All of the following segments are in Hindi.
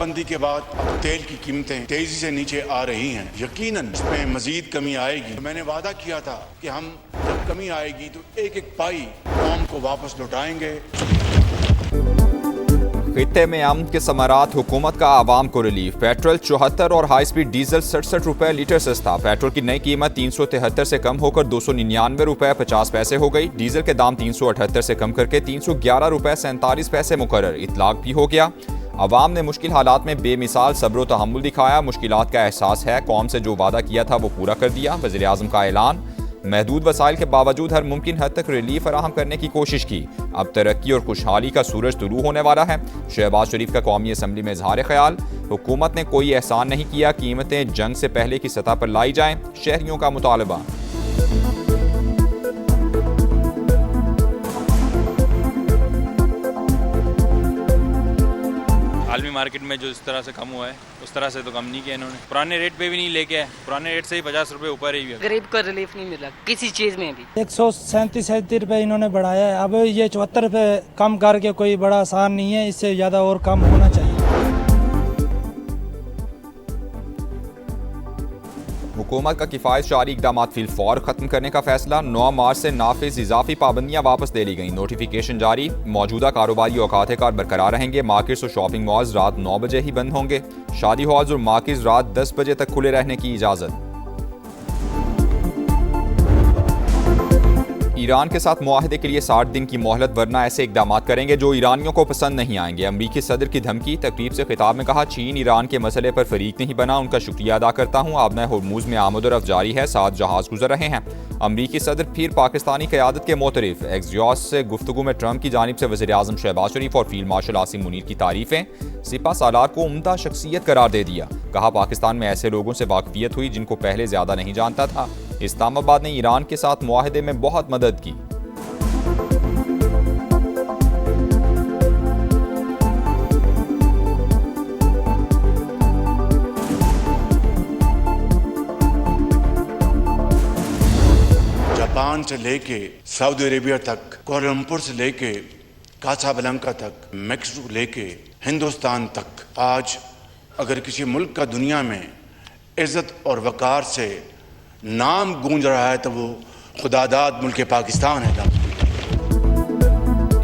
तालाबंदी के बाद अब तेल की कीमतें तेजी से नीचे आ रही हैं। यकीनन इसमें मजीद कमी आएगी। मैंने वादा किया था कि हम जब कमी आएगी तो एक एक पाई कौम को वापस लौटाएंगे। खित्ते में अमन के समारात, हुकूमत का आवाम को रिलीफ। पेट्रोल 74 और हाई स्पीड डीजल 67 रुपए लीटर सस्ता। पेट्रोल की नई कीमत 373 से कम होकर 299 रुपए 50 पैसे हो गई। डीजल के दाम 378 से कम करके 311 रुपए 47 पैसे मुकर्रर। इतलाक भी हो गया। अवाम ने मुश्किल हालात में बेमिसाल सब्र व तहम्मुल दिखाया। मुश्किलात का एहसास है, कौम से जो वादा किया था वो पूरा कर दिया। वज़ीर आज़म का ऐलान। महदूद वसाइल के बावजूद हर मुमकिन हद तक रिलीफ फराहम करने की कोशिश की। अब तरक्की और खुशहाली का सूरज तुलू होने वाला है। शहबाज शरीफ का कौमी असम्बली में इजहार ख्याल। हुकूमत ने कोई एहसान नहीं किया, कीमतें जंग से पहले की सतह पर लाई जाएं। शहरियों का मुतालबा। आलमी मार्केट में जो इस तरह से कम हुआ है उस तरह से तो कम नहीं किया इन्होंने। पुराने रेट पे भी नहीं लेके आए, पुराने रेट से ही 50 रुपए ऊपर ही है। गरीब को रिलीफ नहीं मिला किसी चीज़ में भी। 137 रुपये इन्होंने बढ़ाया है। अब ये 74 रुपये कम करके कोई बड़ा आसान नहीं है, इससे ज़्यादा और कम होना चाहिए। हुकूमत का किफ़ायत शारी इक़दाम फिलफौर ख़त्म करने का फैसला। 9 मार्च से नाफिज इजाफी पाबंदियाँ वापस ले ली गई। नोटिफिकेशन जारी। मौजूदा कारोबारी औकात कार बरकरार रहेंगे। मार्केट्स और शॉपिंग मॉल्स रात 9 बजे ही बंद होंगे। शादी हॉल्स और मार्केट्स रात 10 बजे तक खुले रहने की इजाज़त। ईरान के साथ मुआहदे के लिए 60 दिन की मोहलत, वरना ऐसे इकदाम करेंगे जो ईरानियों को पसंद नहीं आएंगे। अमरीकी सदर की धमकी। तकरीब से खिताब में कहा, चीन ईरान के मसले पर फरीक नहीं बना, उनका शुक्रिया अदा करता हूँ। आबना होर्मुज में आमद-ओ-रफ्त जारी है, 7 जहाज गुजर रहे हैं। अमरीकी सदर फिर पाकिस्तानी क़यादत के मोतरिफ। एक्सियोस से गुफ्तगू में ट्रंप की जानिब से वज़ीर आज़म शहबाज शरीफ और फील्ड मार्शल आसिम मुनीर की तारीफें। सिपा सालार को उम्दा शख्सियत करार दे दिया। कहा, पाकिस्तान में ऐसे लोगों से वाकफियत हुई जिनको पहले ज़्यादा नहीं जानता था। इस्लामाबाद ने ईरान के साथ मुआहदे में बहुत मदद की। जापान से लेके सऊदी अरेबिया तक, कोलंपुर से लेके कासाब्लांका तक, मैक्सिको लेके हिंदुस्तान तक, आज अगर किसी मुल्क का दुनिया में इज्जत और वकार से नाम गूंज रहा है तो वो खुदादाद मुल्क पाकिस्तान है।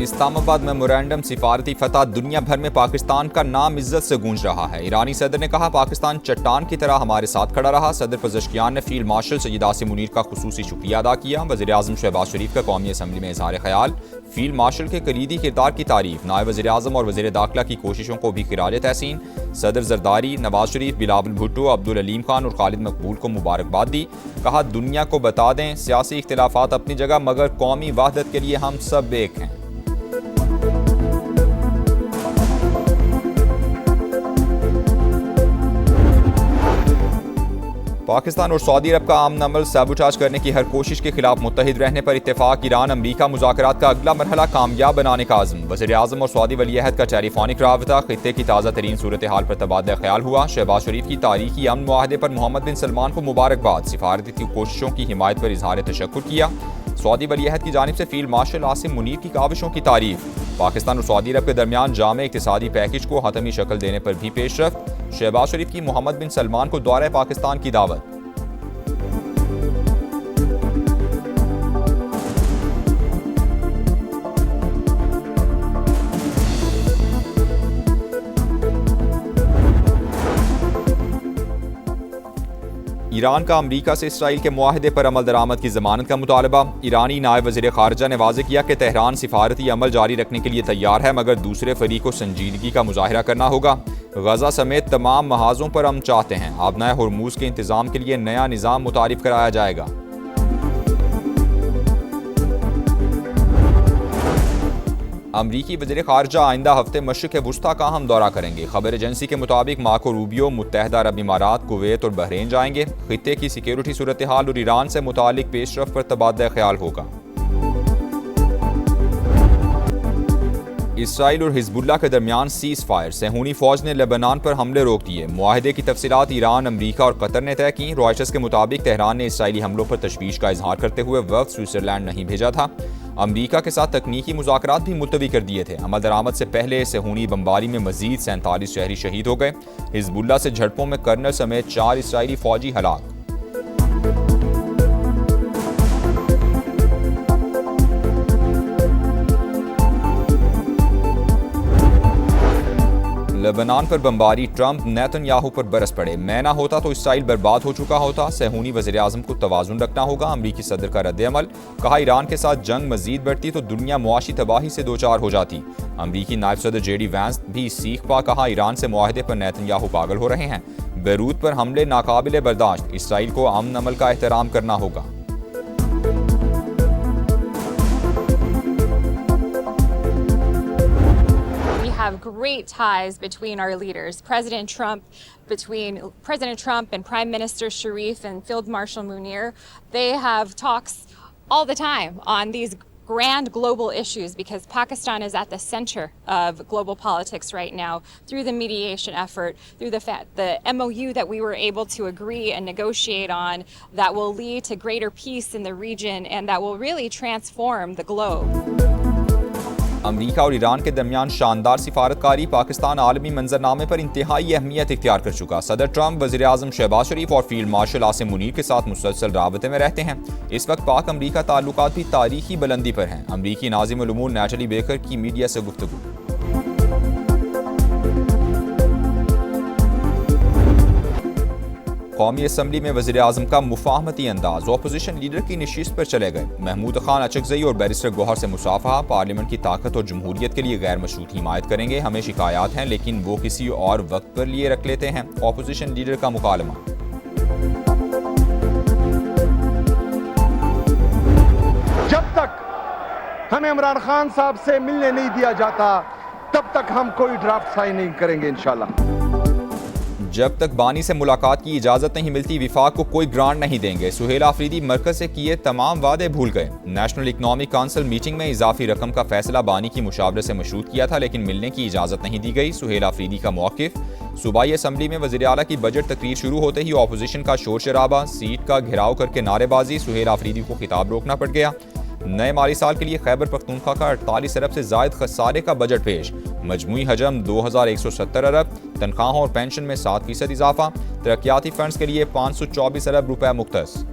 इस्लामाबाद मेमोरेंडम सिफारती फतह, दुनिया भर में पाकिस्तान का नाम इज्जत से गूंज रहा है। ईरानी सदर ने कहा, पाकिस्तान चट्टान की तरह हमारे साथ खड़ा रहा। सदर पज़ेश्कियान ने फील्ड मार्शल सैयद आसिम मुनीर का खुसूसी शुक्रिया अदा किया। वज़ीर आज़म शहबाज शरीफ का कौमी असम्बली में इजहार ख्याल। फील्ड मार्शल के कलीदी किरदार की तारीफ। नायब वज़ीर आज़म और वज़ीर दाखिला की कोशिशों को भी खिराज तहसीन। सदर जरदारी, नवाज शरीफ, बिलावल भुट्टो, अब्दुल अलीम खान और खालिद मकबूल को मुबारकबाद दी। कहा, दुनिया को बता दें, सियासी इख्तिलाफात अपनी जगह, मगर कौमी वहदत के लिए हम सब एक हैं। पाकिस्तान और सऊदी अरब का आमन अमल सबूटाज करने की हर कोशिश के खिलाफ मुत्तहिद रहने पर इत्तेफाक। ईरान अमरीका मुज़ाकरात का अगला मरहला कामयाब बनाने का आज़म। वज़ीर आज़म और सऊदी वली-ए-अहद का टेलीफोनिक राबता। खित्ते की ताज़ा तरीन सूरत हाल पर तबादला ख्याल हुआ। शहबाज शरीफ की तारीखी अमन मुआहदे पर मोहम्मद बिन सलमान को मुबारकबाद। सिफारती कोशिशों की हिमायत पर इजहार तशक्कुर किया। सऊदी वली-ए-अहद की जानिब से फील्ड मार्शल आसिम मुनीर की काविशों की तारीफ। पाकिस्तान और सऊदी अरब के दरमियान जामे इक़्तिसादी पैकेज को हतमी शक्ल देने पर भी पेशरफ्त। शहबाज शरीफ की मोहम्मद बिन सलमान को दौरे पाकिस्तान की दावत। ईरान का अमरीका से इसराइल के मुआहदे पर अमल दरामद की जमानत का मुतालबा। ईरानी नायब वज़ीर ख़ारिजा ने वाज़ेह किया कि तेहरान सिफारती अमल जारी रखने के लिए तैयार है, मगर दूसरे फरीक को संजीदगी का मुजाहिरा करना होगा। गजा समेत तमाम महाजों पर हम चाहते हैं। आबना होर्मुज के इंतज़ाम के लिए नया निज़ाम मुतारिफ कराया जाएगा। अमरीकी वज़ीर ख़ारिजा आइंदा हफ्ते मशरिक़ वुस्ता का हम दौरा करेंगे। खबर एजेंसी के मुताबिक मार्को रूबियो मुत्तहदा अरब इमारात, कुवैत और बहरीन जाएंगे। खित्ते की सिक्योरिटी सूरत हाल और ईरान से मुतालिक पेशरफ पर तबादला ख्याल होगा। इसराइल और हिजबुल्लाह के दरमियान सीज़ फायर। सेहूनी फौज ने लेबनान पर हमले रोक दिए। मुआहदे की तफसीलात ईरान, अमरीका और कतर ने तय की। रॉयटर्स के मुताबिक तेहरान ने इसराइली हमलों पर तशवीश का इजहार करते हुए वफ़द स्विट्ज़रलैंड नहीं भेजा था। अमरीका के साथ तकनीकी मुज़ाकरात भी मुलतवी कर दिए थे। अमल दरामद से पहले सेहूनी बमबारी में मजीद 47 शहरी शहीद हो गए। हिजबुल्लाह से झड़पों में कर्नल समेत 4 इसराइली फौजी हलाक। लेबनान पर बमबारी, ट्रंप नेतन्याहू पर बरस पड़े। मैं ना होता तो इसराइल बर्बाद हो चुका होता। सेहूनी वज़ीर आज़म को तवाज़ुन रखना होगा। अमरीकी सदर का रद्द-ए-अमल, कहा ईरान के साथ जंग मजीद बढ़ती तो दुनिया मुआशी तबाही से दो चार हो जाती। अमरीकी नायब सदर जेडी वैंस भी सीख पा, कहा ईरान से मुआहदे पर नेतन्याहू पागल हो रहे हैं। बेरूत पर हमले नाकाबिले बर्दाश्त, इसराइल को अमन अमल का एहतराम करना होगा। Have great ties between our leaders, between President Trump and Prime Minister Sharif and Field Marshal Munir. They have talks all the time on these grand global issues because Pakistan is at the center of global politics right now through the mediation effort, through the MOU that we were able to agree and negotiate on that will lead to greater peace in the region and that will really transform the globe. अमरीका और ईरान के दरमियान शानदार सिफारतकारी, पाकिस्तान आलमी मंजरनामे पर इंतहाई अहमियत इख्तियार कर चुका। सदर ट्रंप वज़ीर आज़म शहबाज शरीफ और फील्ड मार्शल आसिम मुनीर के साथ मुसलसल राबते में रहते हैं। इस वक्त पाक अमरीका ताल्लुकात भी तारीखी बुलंदी पर हैं। अमरीकी नाज़िम उल-उमूर नैटली बेकर की मीडिया से गुफ्तगू। कौमी असम्बली में वज़ीर आज़म का मुफाहमती अंदाज, अपोजिशन लीडर की नशिस्त पर चले गए। महमूद खान अचकज़ई और बैरिस्टर गौहर से मुसाफहा, पार्लियामेंट की ताकत और जमहूरियत के लिए गैर मशरूत हिमायत करेंगे। हमें शिकायत हैं लेकिन वो किसी और वक्त पर लिए रख लेते हैं। अपोजिशन लीडर का मुकालमा। जब तक हमें इमरान खान साहब से मिलने नहीं दिया जाता तब तक हम कोई ड्राफ्ट साइन नहीं करेंगे इंशाल्लाह। जब तक बानी से मुलाकात की इजाज़त नहीं मिलती विफाक को कोई ग्रांट नहीं देंगे। सुहेल आफरीदी मरकज से किए तमाम वादे भूल गए। नेशनल इकनॉमिक काउंसिल मीटिंग में इजाफी रकम का फैसला बानी की मुशावरत से मशरूत किया था लेकिन मिलने की इजाज़त नहीं दी गई। सुहेल आफरीदी का मौक़िफ़। सूबाई असम्बली में वज़ीर आला की बजट तकरीर शुरू होते ही अपोजिशन का शोर शराबा, सीट का घेराव करके नारेबाजी। सुहेल आफरीदी को खिताब रोकना पड़ गया। नए माली साल के लिए खैबर पख्तूनख्वा का 48 अरब से ज़ायद खसारे का बजट पेश। मजमूई हजम 2170 अरब। तनख्वाहों और पेंशन में 7% इजाफा। तरक्याती फंड्स के लिए 524 अरब रुपए मुख्तस।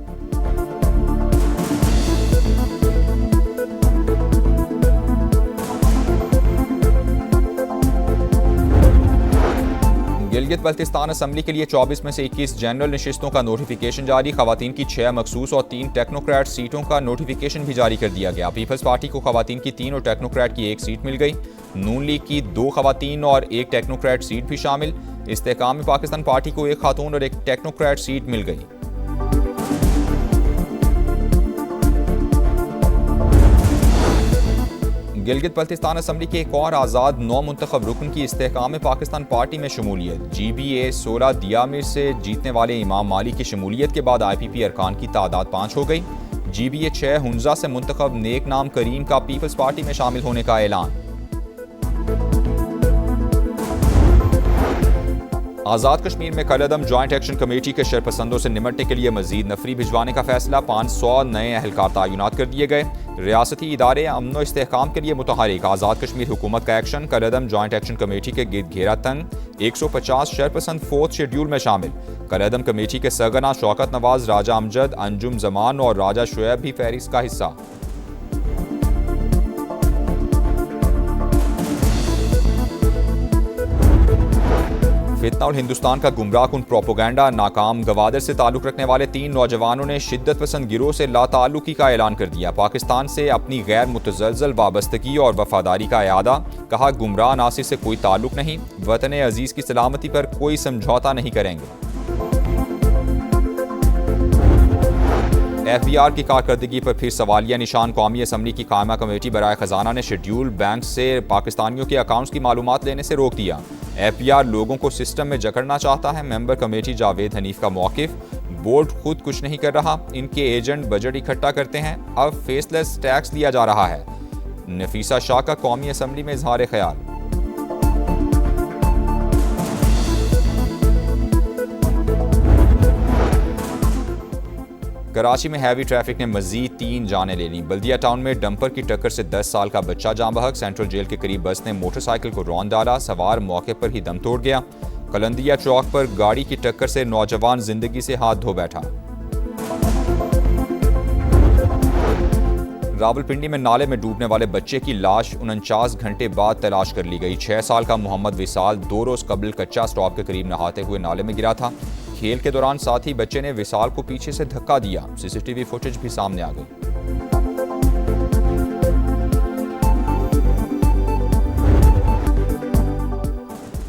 गिलगित बल्तिस्तान असम्बली के लिए 24 में से 21 जनरल नशिस्तों का नोटिफिकेशन जारी। खवातीन की 6 मखसूस और 3 टेक्नोक्रेट सीटों का नोटिफिकेशन भी जारी कर दिया गया। पीपल्स पार्टी को खवातीन की 3 और टेक्नोक्रेट की 1 सीट मिल गई। नून लीग की 2 खवातीन और 1 टेक्नोक्रेट सीट भी शामिल। इस्तेहकाम पाकिस्तान पार्टी को 1 खातून और 1 टेक्नोक्रेट सीट मिल गई। गिलगित बल्तिस्तान असम्बली के एक और आज़ाद नौ मुंतखब रुकन की इस्तेहकाम पाकिस्तान पार्टी में शमूलियत। GBA 16 दियामिर से जीतने वाले इमाम मालिक की शमूलियत के बाद IPP अरकान की तादाद 5 हो गई। GBA 6 हुंजा से मुंतखब नेक नाम करीम का पीपल्स पार्टी में शामिल होने का ऐलान। आज़ाद कश्मीर में कलअदम जॉइंट एक्शन कमेटी के शरपसंदों से निमटने के लिए मजीद नफरी भिजवाने का फैसला। 500 नए अहलकार तैनात कर दिए गए। रियासती इदारे अमन व इस्तेहकाम के लिए मुतहरिक। आज़ाद कश्मीर हुकूमत का एक्शन। कलअदम जॉइंट एक्शन कमेटी के गिर्द घेरा तंग। 150 शरपसंद 4th शेड्यूल में शामिल। कलअदम कमेटी के सरगना शौकत नवाज, राजा अमजद, अंजुम जमान और राजा शुएब भी फहरिस्त का हिस्सा। फितना और हिंदुस्तान का गुमराहकुन प्रोपोगंडा नाकाम। गवादर से ताल्लुक रखने वाले 3 नौजवानों ने शिद्दत पसंद गिरोह से लाताल्लुकी का ऐलान कर दिया। पाकिस्तान से अपनी गैर मुतज़लज़ल वाबस्तगी और वफादारी का इरादा। कहा गुमराह नासिर से कोई ताल्लुक नहीं, वतन अजीज़ की सलामती पर कोई समझौता नहीं करेंगे। FBR की कारकर्दगी पर फिर सवालिया निशान। कौमी असम्बली की कायमा कमेटी बराए खजाना ने शेड्यूल बैंक से पाकिस्तानियों के अकाउंट्स की मालूमात लेने से रोक दिया। FBR लोगों को सिस्टम में जकड़ना चाहता है। मेंबर कमेटी जावेद हनीफ का मौक़िफ़। बोर्ड खुद कुछ नहीं कर रहा, इनके एजेंट बजट इकट्ठा करते हैं। अब फेसलेस टैक्स दिया जा रहा है। नफीसा शाह का कौमी असम्बली में इजहार ख्याल। कराची में हैवी ट्रैफिक ने मजीद 3 जानें ले लीं। बल्दिया टाउन में डंपर की टक्कर से 10 साल का बच्चा जाँ बहक। सेंट्रल जेल के करीब बस ने मोटरसाइकिल को रौंद डाला, सवार मौके पर ही दम तोड़ गया। कलंदिया चौक पर गाड़ी की टक्कर से नौजवान जिंदगी से हाथ धो बैठा। रावलपिंडी में नाले में डूबने वाले बच्चे की लाश 49 घंटे बाद तलाश कर ली गई। 6 साल का मोहम्मद विसाल 2 रोज कबल कच्चा स्टॉप के करीब नहाते हुए नाले में गिरा था। खेल के दौरान साथी बच्चे ने विसाल को पीछे से धक्का दिया। सीसीटीवी फुटेज भी सामने आ गई।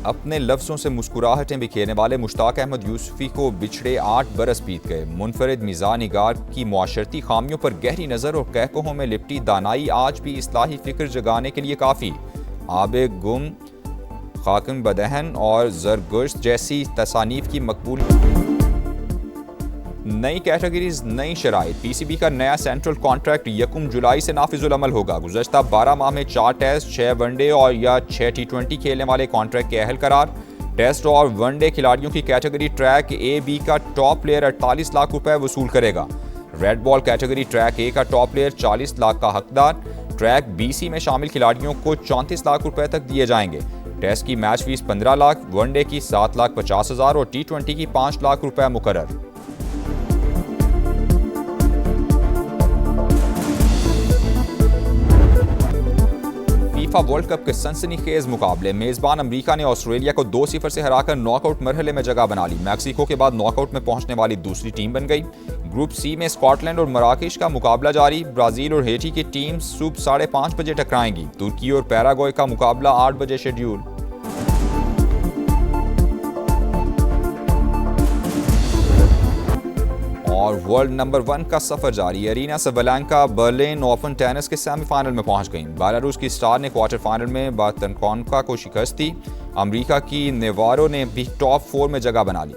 अपने लफ्ज़ों से मुस्कुराहटें बिखेरने वाले मुश्ताक अहमद यूसुफी को बिछड़े 8 बरस बीत गए। मुनफरिद मिजाज निगार की मुआशरती खामियों पर गहरी नज़र और कहकहों में लिपटी दानाई आज भी इस्लाही फिक्र जगाने के लिए काफ़ी। आबे गुम, खाकिम बदहन और ज़रगुश्त जैसी तसानीफ की मकबूल। नई कैटेगरीज, नई शराइत। पीसीबी का नया सेंट्रल कॉन्ट्रैक्ट 1 जुलाई से नाफिजुल अमल होगा। गुज़श्ता 12 माह में 4 टेस्ट, 6 वनडे और या 6 T20 खेलने वाले कॉन्ट्रैक्ट के अहल करार। टेस्ट और वनडे खिलाड़ियों की कैटेगरी ट्रैक A-B का टॉप प्लेयर 48 लाख रुपए वसूल करेगा। Red ball category track A का टॉप प्लेयर 40 लाख का हकदार। ट्रैक BC में शामिल खिलाड़ियों को 34 लाख रुपए तक दिए जाएंगे। टेस्ट की मैच फीस 15 लाख, वनडे की 7,50,000 और T20 की 5 लाख रुपए मुकर्रर। फीफा वर्ल्ड कप के सनसनीखेज मुकाबले मेजबान अमेरिका ने ऑस्ट्रेलिया को 2-0 से हराकर नॉकआउट मरहले में जगह बना ली। मैक्सिको के बाद नॉकआउट में पहुंचने वाली दूसरी टीम बन गई। ग्रुप C में स्कॉटलैंड और मराकेश का मुकाबला जारी। ब्राजील और हेटी की टीम सुबह 5:30 बजे टकराएंगी। तुर्की और पैराग्वे का मुकाबला 8 बजे शेड्यूल। और वर्ल्ड नंबर 1 का सफर जारी। Aryna Sabalenka Berlin Open tennis के सेमीफाइनल में पहुंच गईं। बेलारूस की स्टार ने क्वार्टर फाइनल में बातनकोवा को शिकस्त दी। अमेरिका की नेवारो ने भी टॉप 4 में जगह बना ली।